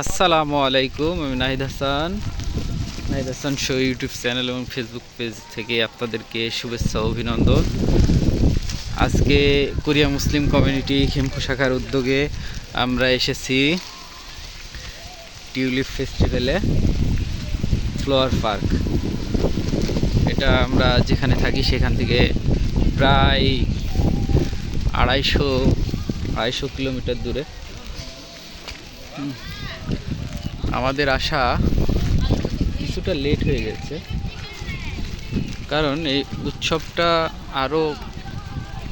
আসসালামু আলাইকুম, আমি Nahid Hasan show YouTube channel এবং ফেসবুক পেজ থেকে আপনাদেরকে শুভেচ্ছা ও অভিনন্দন। আজকে কোরিয়া মুসলিম কমিউনিটি খিমপু শাখার উদ্যোগে আমরা এসেছি টিউলিপ ফেস্টিভ্যালে ফ্লাওয়ার পার্ক। এটা আমরা যেখানে থাকি সেখান থেকে প্রায় আড়াইশো কিলোমিটার দূরে। আমাদের আসা কিছুটা লেট হয়ে গেছে, কারণ এই উৎসবটা আরও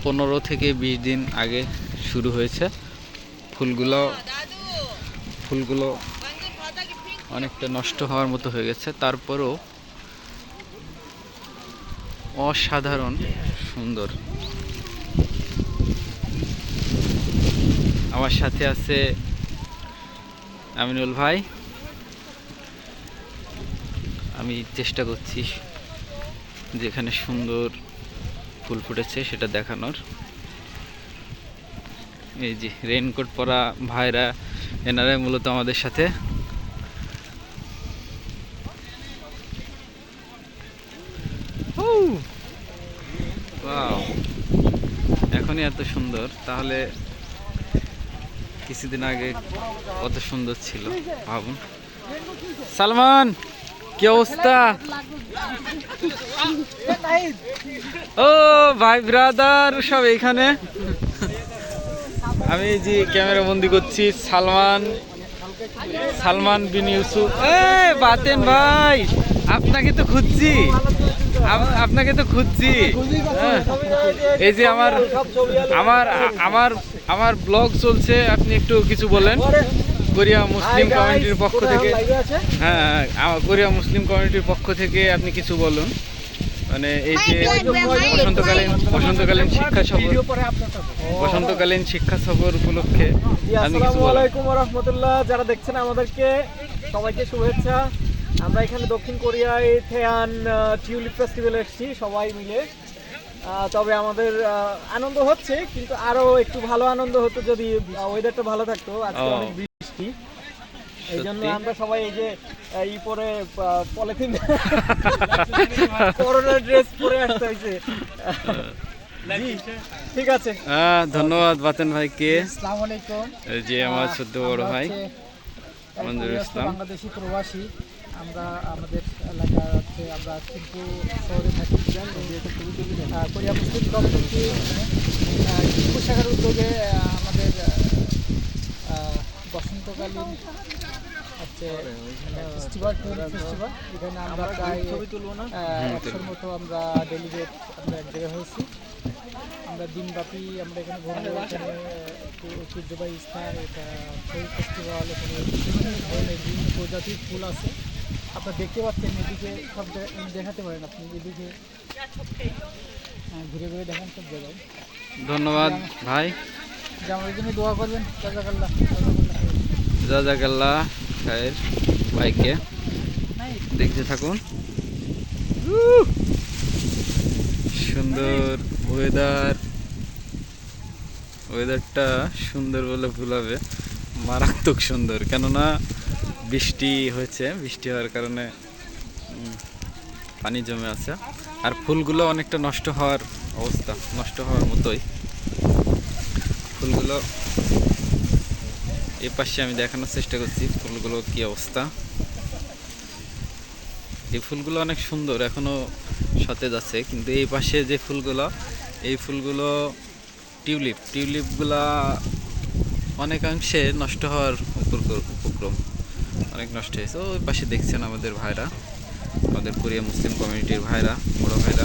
15 থেকে 20 দিন আগে শুরু হয়েছে। ফুলগুলো অনেকটা নষ্ট হওয়ার মতো হয়ে গেছে, তারপরেও অসাধারণ সুন্দর। আমার সাথে আছে আমিনুল ভাই। আমি চেষ্টা করছি যেখানে সুন্দর ফুল ফুটেছে সেটা দেখানোর। এই যে রেইনকোট পরা ভাইরা, এনারাই মূলত আমাদের সাথে। এখনই এত সুন্দর, তাহলে কিছুদিন আগে কত সুন্দর ছিল ভাবুন। সালমান, কি অবস্থা? ও ভাই ব্রাদার সব এইখানে। আমি যে ক্যামেরা বন্দি করছি সালমান বিন ইউসুফ। বাতেন ভাই, আপনাকে তো খুঁজছি। এই যে আমার আমার আমার আমার ব্লগ চলছে, আপনি একটু কিছু বলেন কোরিয়া মুসলিম কমিউনিটির পক্ষ থেকে। হ্যাঁ, কোরিয়া মুসলিম কমিউনিটির পক্ষ থেকে আপনি কিছু বলুন। মানে এই যে বসন্তকালীন শিক্ষা সফর উপলক্ষে আসসালামু আলাইকুম ওয়া রাহমাতুল্লাহ। যারা দেখছেন আমাদেরকে সবাইকে শুভেচ্ছা। আমরা এখানে দক্ষিণ কোরিয়ায় থেয়ান টিউলিপ ফেস্টিভ্যালে এসেছি সবাই মিলে। তবে আমাদের আনন্দ হচ্ছে, কিন্তু আরো একটু ভালো আনন্দ হতো যদি ওয়েদারটা ভালো থাকতো। আজকে অনেক বৃষ্টি, এই জন্য আমরা সবাই এই যে এই পরে পলিথিন করোনা ড্রেস পরে আসতে হয়েছে। ঠিক আছে, ধন্যবাদ বাতেন ভাইকে। আসসালামু আলাইকুম। এই যে আমার ছোট্ট বড় ভাই মঞ্জুরুল ইসলাম, বাংলাদেশি প্রবাসী। আমরা আমাদের এলাকা হচ্ছে, আমরা কিন্তু শহরে থাকি। কোরিয়া মুসলিম কমিউনিটি খিমপু শাখার উদ্যোগে আমাদের বসন্তকালীন হচ্ছে ফেস্টিভ্যাল, এখানে আমরা প্রায় 100-র মতো আমরা ডেলিগেট আমরা এক জায়গায় হয়েছি। আমরা দিনব্যাপী আমরা এখানে ঘুরবো। এখানে একটু ঐতিহ্যবাহী স্থান, এটা ফুল ফেস্টিভ্যাল। এখানে বিভিন্ন ধরনের বিভিন্ন প্রজাতির ফুল আছে, আপনারা দেখতে পাচ্ছেন। এদিকে সব দেখাতে পারেন আপনি, এদিকে ঘুরে ঘুরে দেখেন সব জায়গায়। ধন্যবাদ ভাই, যে আমাদের জন্য দোয়া করবেন। জাযাকাল্লাহ খায়ের। ভাইকে দেখতে থাকুন। সুন্দর ওয়েদারটা সুন্দর বলে ভুলাবে, মারাত্মক সুন্দর। কেননা বৃষ্টি হয়েছে, বৃষ্টি হওয়ার কারণে পানি জমে আছে, আর ফুলগুলো অনেকটা নষ্ট হওয়ার অবস্থা, নষ্ট হওয়ার মতোই ফুলগুলো। এই পাশে আমি দেখানোর চেষ্টা করছি ফুলগুলো কি অবস্থা। এই ফুলগুলো অনেক সুন্দর, এখনো সতেজ আছে, কিন্তু এই পাশে যে ফুলগুলো, এই ফুলগুলো টিউলিপগুলা অনেকাংশে নষ্ট হওয়ার উপক্রম, অনেক নষ্ট হয়েছে। ওই পাশে দেখছেন আমাদের ভাইরা, আমাদের কোরিয়া মুসলিম কমিউনিটির ভাইরা, বড় ভাইরা,